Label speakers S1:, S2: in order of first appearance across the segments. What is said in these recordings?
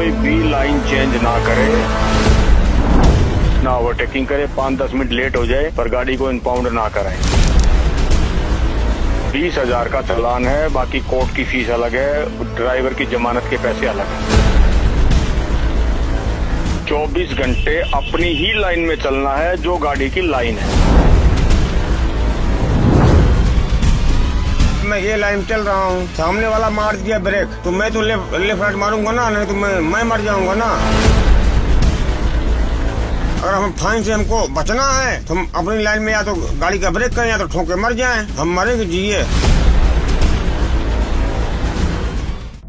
S1: कोई भी line change ना करे, ना ओवरटेकिंग करे, 5-10 मिनट लेट हो जाए पर गाड़ी को इम्पाउंड ना कराएं। 20,000 का चालान है, बाकी कोर्ट की फीस अलग है, ड्राइवर की जमानत के पैसे अलग हैं। 24 घंटे अपनी ही लाइन में चलना है जो गाड़ी की लाइन है।
S2: मैं ये लाइन चल रहा हूँ, सामने वाला मार दिया ब्रेक तो मैं तो लेफ्ट राइट मारूंगा ना, नहीं तो मैं मर जाऊंगा ना। अगर हम फाइन से हमको बचना है तो हम अपनी लाइन में या तो गाड़ी का ब्रेक करें या तो ठोक के मर जाएं। हम मरेंगे जिए।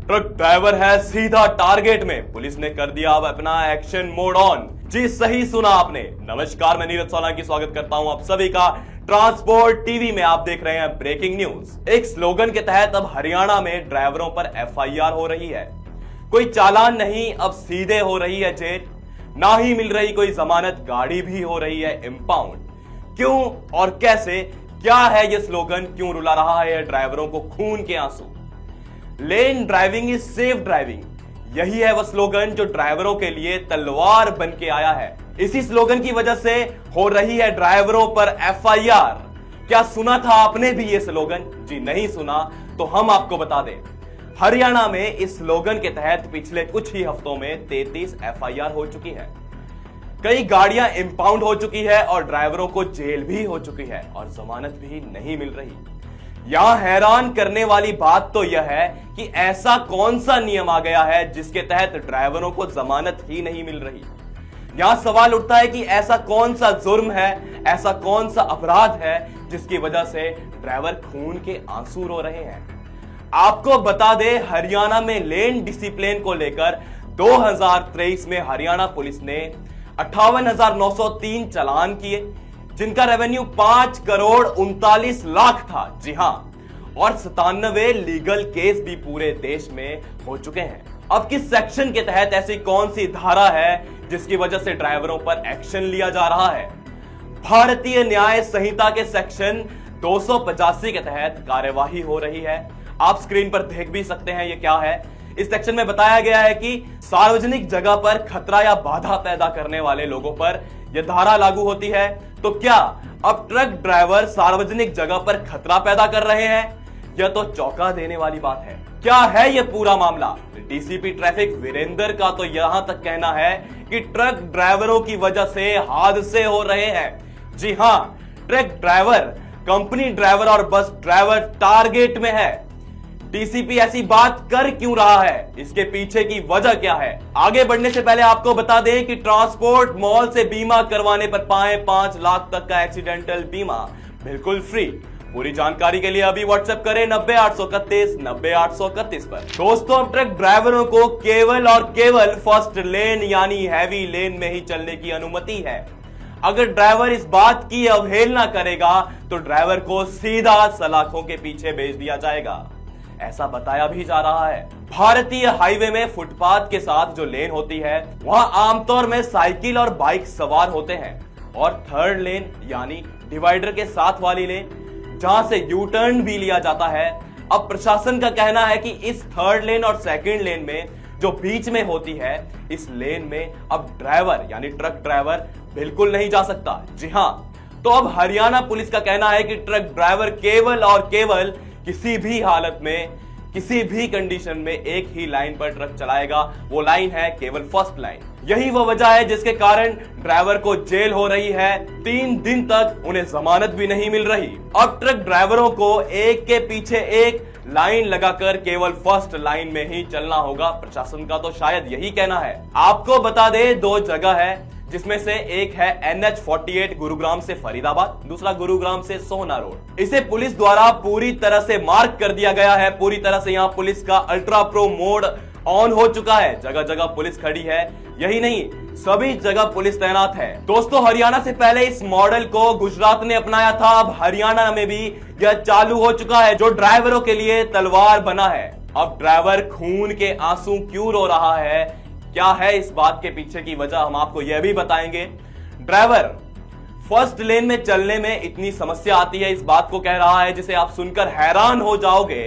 S3: ट्रक ड्राइवर है सीधा टारगेट में, पुलिस ने कर दिया अब अपना एक्शन मोड ऑन। जी सही सुना आपने। नमस्कार, मैं नीरज सोलंकी स्वागत करता हूं आप सभी का ट्रांसपोर्ट टीवी में। आप देख रहे हैं ब्रेकिंग न्यूज। एक स्लोगन के तहत अब हरियाणा में ड्राइवरों पर एफआईआर हो रही है। कोई चालान नहीं, अब सीधे हो रही है जेल, ना ही मिल रही कोई जमानत, गाड़ी भी हो रही है इंपाउंड। क्यों और कैसे, क्या है ये स्लोगन, क्यों रुला रहा है ड्राइवरों को खून के आंसू? लेन ड्राइविंग इज सेफ ड्राइविंग, यही है वह स्लोगन जो ड्राइवरों के लिए तलवार बन के आया है। इसी स्लोगन की वजह से हो रही है ड्राइवरों पर एफआईआर। क्या सुना था आपने भी ये स्लोगन? जी नहीं सुना तो हम आपको बता दें, हरियाणा में इस स्लोगन के तहत पिछले कुछ ही हफ्तों में 33 एफआईआर हो चुकी है। कई गाड़ियां इंपाउंड हो चुकी है और ड्राइवरों को जेल भी हो चुकी है और जमानत भी नहीं मिल रही। यहां हैरान करने वाली बात तो यह है कि ऐसा कौन सा नियम आ गया है जिसके तहत ड्राइवरों को जमानत ही नहीं मिल रही। यहां सवाल उठता है कि ऐसा कौन सा जुर्म है, ऐसा कौन सा अपराध है जिसकी वजह से ड्राइवर खून के आंसू रो रहे हैं। आपको बता दें, हरियाणा में लेन डिसिप्लिन को लेकर 2023 में हरियाणा पुलिस ने 58,903 चालान किए, जिनका रेवेन्यू 5,39,00,000 था। जी हां, और 97 लीगल केस भी पूरे देश में हो चुके हैं। अब किस सेक्शन के तहत ऐसी कौन सी धारा है जिसकी वजह से ड्राइवरों पर एक्शन लिया जा रहा है? भारतीय न्याय संहिता के सेक्शन 285 के तहत कार्यवाही हो रही है। आप स्क्रीन पर देख भी सकते हैं ये क्या है। इस सेक्शन में बताया गया है कि सार्वजनिक जगह पर खतरा या बाधा पैदा करने वाले लोगों पर यह धारा लागू होती है। तो क्या अब ट्रक ड्राइवर सार्वजनिक जगह पर खतरा पैदा कर रहे हैं? यह तो चौंका देने वाली बात है। क्या है यह पूरा मामला? डीसीपी ट्रैफिक वीरेंद्र का तो यहां तक कहना है कि ट्रक ड्राइवरों की वजह से हादसे हो रहे हैं। जी हां, ट्रक ड्राइवर, कंपनी ड्राइवर और बस ड्राइवर टारगेट में है। डीसीपी ऐसी बात कर क्यों रहा है? इसके पीछे की वजह क्या है? आगे बढ़ने से पहले आपको बता दें कि ट्रांसपोर्ट मॉल से बीमा करवाने पर पाएं 5 लाख तक का एक्सीडेंटल बीमा बिल्कुल फ्री। पूरी जानकारी के लिए अभी व्हाट्सएप करें 90-831 90-831 पर। दोस्तों, ट्रक ड्राइवरों को केवल और केवल फर्स्ट लेन यानी हैवी लेन में ही चलने की अनुमति है। अगर ड्राइवर इस बात की अवहेलना करेगा तो ड्राइवर को सीधा सलाखों के पीछे भेज दिया जाएगा, ऐसा बताया भी जा रहा है। भारतीय हाईवे में फुटपाथ के साथ जो लेन होती है वहां आमतौर में साइकिल और बाइक सवार होते हैं, और थर्ड लेन यानी डिवाइडर के साथ वाली लेन जहां से यू टर्न भी लिया जाता है। अब प्रशासन का कहना है कि इस थर्ड लेन और सेकंड लेन में जो बीच में होती है, इस लेन में अब ड्राइवर यानी ट्रक ड्राइवर बिल्कुल नहीं जा सकता। जी हां, तो अब हरियाणा पुलिस का कहना है कि ट्रक ड्राइवर केवल और केवल किसी भी हालत में, किसी भी कंडीशन में एक ही लाइन पर ट्रक चलाएगा। वो लाइन है केवल फर्स्ट लाइन। यही वो वजह है जिसके कारण ड्राइवर को जेल हो रही है। 3 दिन तक उन्हें जमानत भी नहीं मिल रही। अब ट्रक ड्राइवरों को एक के पीछे एक लाइन लगाकर केवल फर्स्ट लाइन में ही चलना होगा। प्रशासन का तो शायद यही कहना है। आपको बता दें, 2 जगह है जिसमें से एक है NH48 गुरुग्राम से फरीदाबाद, दूसरा गुरुग्राम से सोहना रोड। इसे पुलिस द्वारा पूरी तरह से मार्क कर दिया गया है। पूरी तरह से यहां पुलिस का अल्ट्रा प्रो मोड ऑन हो चुका है। जगह जगह पुलिस खड़ी है। यही नहीं, सभी जगह पुलिस तैनात है। दोस्तों, हरियाणा से पहले इस मॉडल को गुजरात ने अपनाया था। अब हरियाणा में भी यह चालू हो चुका है, जो ड्राइवरों के लिए तलवार बना है। अब ड्राइवर खून के आंसू क्यों रो रहा है, क्या है इस बात के पीछे की वजह, हम आपको यह भी बताएंगे। ड्राइवर फर्स्ट लेन में चलने में इतनी समस्या आती है, इस बात को कह रहा है जिसे आप सुनकर हैरान हो जाओगे।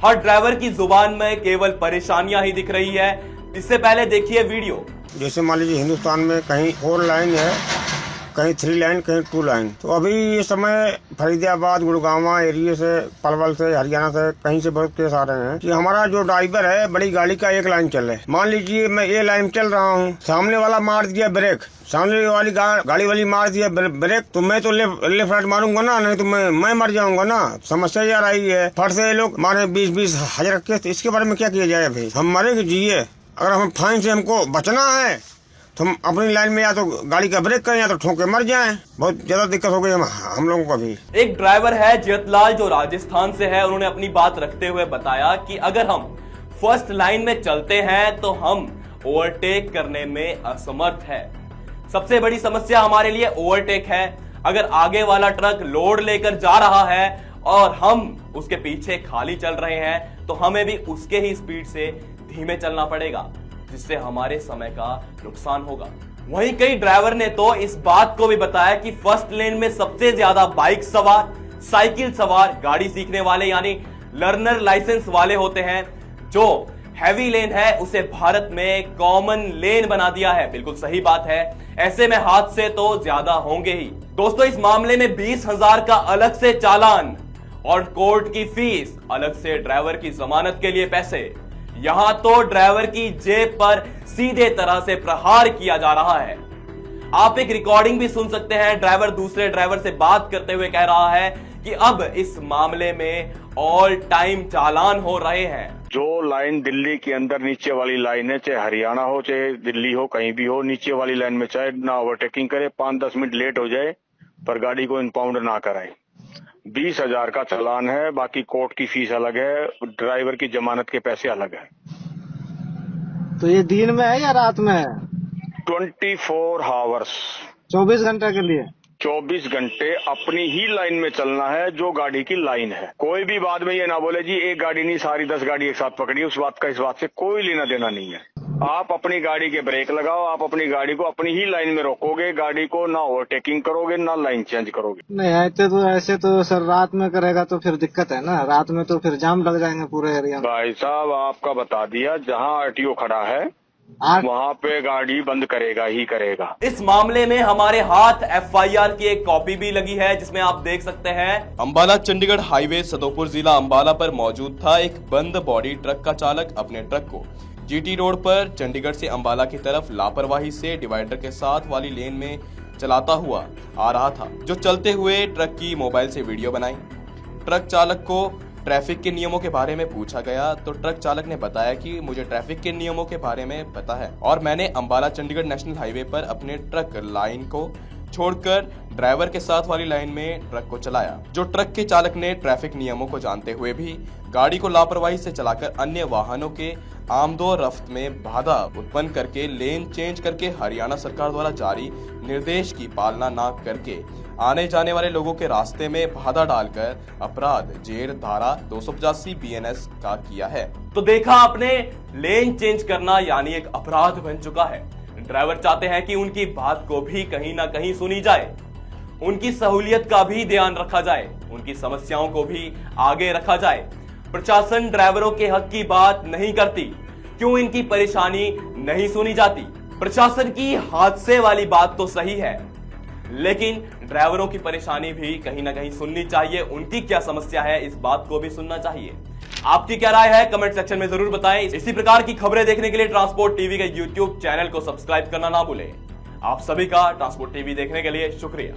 S3: हर ड्राइवर की जुबान में केवल परेशानियां ही दिख रही है। इससे पहले देखिए वीडियो।
S2: जैसे मान लीजिए हिंदुस्तान में कहीं 4 लाइन है, कहीं 3 लाइन, कहीं 2 लाइन। तो अभी ये समय फरीदाबाद, गुड़गांव एरिया से, पलवल से, हरियाणा से, कहीं से बहुत केस आ रहे हैं कि हमारा जो ड्राइवर है बड़ी गाड़ी का 1 लाइन चल है। मान लीजिए मैं ये लाइन चल रहा हूँ, सामने वाला मार दिया ब्रेक, सामने वाली गाड़ी वाली मार दिया ब्रेक, तो मैं तो लेफ्ट राइट मारूंगा ना, नहीं तो मैं मर जाऊंगा ना। समस्या ये आ रही है। फट से ये लोग मारे 20-20 हजार केस। इसके बारे में क्या किया जाए भाई? हम मरे कि जिए? अगर हम फाइन से हमको बचना है तो हम अपनी लाइन में या तो गाड़ी का ब्रेक करें या तो ठोक के मर जाएं। बहुत ज्यादा दिक्कत हो गई हम लोगों को भी।
S3: एक ड्राइवर है जयतलाल जो राजस्थान से है, उन्होंने अपनी बात रखते हुए बताया कि अगर हम फर्स्ट लाइन में चलते हैं तो हम ओवरटेक करने में असमर्थ है। सबसे बड़ी समस्या हमारे लिए ओवरटेक है। अगर आगे वाला ट्रक लोड लेकर जा रहा है और हम उसके पीछे खाली चल रहे हैं तो हमें भी उसके ही स्पीड से धीमे चलना पड़ेगा, जिससे हमारे समय का नुकसान होगा। वहीं कई ड्राइवर ने तो इस बात को भी बताया कि फर्स्ट लेन में सबसे ज्यादा बाइक सवार, साइकिल सवार, गाड़ी सीखने वाले यानी लर्नर लाइसेंस वाले होते हैं। जो हैवी लेन है उसे भारत में कॉमन लेन बना दिया है। बिल्कुल सही बात है। ऐसे में हादसे तो ज्यादा होंगे ही। दोस्तों, इस मामले में 20,000 का अलग से चालान और कोर्ट की फीस, अलग से ड्राइवर की जमानत के लिए पैसे। यहां तो ड्राइवर की जेब पर सीधे तरह से प्रहार किया जा रहा है। आप एक रिकॉर्डिंग भी सुन सकते हैं। ड्राइवर दूसरे ड्राइवर से बात करते हुए कह रहा है कि अब इस मामले में ऑल टाइम चालान हो रहे हैं।
S1: जो लाइन दिल्ली के अंदर नीचे वाली लाइन है, चाहे हरियाणा हो चाहे दिल्ली हो, कहीं भी हो, नीचे वाली लाइन में चाहे ना ओवरटेकिंग करे, 5-10 मिनट लेट हो जाए पर गाड़ी को इम्पाउंड ना कराए, 20,000 का चालान है। बाकी कोर्ट की फीस अलग है, ड्राइवर की जमानत के पैसे अलग है।
S4: तो ये दिन में है या रात में है?
S1: 24 आवर्स,
S4: 24 घंटे के लिए।
S1: 24 घंटे अपनी ही लाइन में चलना है जो गाड़ी की लाइन है। कोई भी बाद में ये ना बोले जी एक गाड़ी नहीं सारी 10 गाड़ी एक साथ पकड़ी, उस बात का इस बात से कोई लेना देना नहीं है। आप अपनी गाड़ी के ब्रेक लगाओ, आप अपनी गाड़ी को अपनी ही लाइन में रोकोगे, गाड़ी को ना ओवरटेकिंग करोगे ना लाइन चेंज करोगे।
S4: नहीं ऐसे तो सर रात में करेगा तो फिर दिक्कत है ना, रात में तो फिर जाम लग जाएंगे पूरे एरिया में।
S1: भाई साहब आपका बता दिया, जहाँ आरटीओ खड़ा है वहाँ पे गाड़ी बंद करेगा ही करेगा।
S3: इस मामले में हमारे हाथ एफआईआर की एक कॉपी भी लगी है, जिसमें आप देख सकते हैं अंबाला चंडीगढ़ हाईवे सदोपुर जिला अंबाला पर मौजूद था एक बंद बॉडी ट्रक का चालक अपने ट्रक को जीटी रोड पर चंडीगढ़ से अंबाला की तरफ लापरवाही से डिवाइडर के साथ वाली लेन में चलाता हुआ आ रहा था। जो चलते हुए ट्रक की मोबाइल से वीडियो बनाई। ट्रक चालक को ट्रैफिक के नियमों के बारे में पूछा गया तो ट्रक चालक ने बताया कि मुझे ट्रैफिक के नियमों के बारे में पता है और मैंने अंबाला चंडीगढ़ नेशनल हाईवे पर अपने ट्रक लाइन को छोड़कर ड्राइवर के साथ वाली लाइन में ट्रक को चलाया। जो ट्रक के चालक ने ट्रैफिक नियमों को जानते हुए भी गाड़ी को लापरवाही से चलाकर अन्य वाहनों के आमदोरफ्त में बाधा उत्पन्न करके लेन चेंज करके हरियाणा सरकार द्वारा जारी निर्देश की पालना न करके आने जाने वाले लोगों के रास्ते में बाधा डालकर अपराध जेर धारा 285 BNS का किया है। तो देखा आपने, लेन चेंज करना यानी एक अपराध बन चुका है। ड्राइवर चाहते हैं कि उनकी बात को भी कहीं ना कहीं सुनी जाए, उनकी सहूलियत का भी ध्यान रखा जाए, उनकी समस्याओं को भी आगे रखा जाए। प्रशासन ड्राइवरों के हक की बात नहीं करती, क्यों इनकी परेशानी नहीं सुनी जाती? प्रशासन की हादसे वाली बात तो सही है, लेकिन ड्राइवरों की परेशानी भी कहीं ना कहीं सुननी चाहिए। उनकी क्या समस्या है इस बात को भी सुनना चाहिए। आपकी क्या राय है कमेंट सेक्शन में जरूर बताएं। इसी प्रकार की खबरें देखने के लिए ट्रांसपोर्ट टीवी के YouTube चैनल को सब्सक्राइब करना ना भूलें। आप सभी का ट्रांसपोर्ट टीवी देखने के लिए शुक्रिया।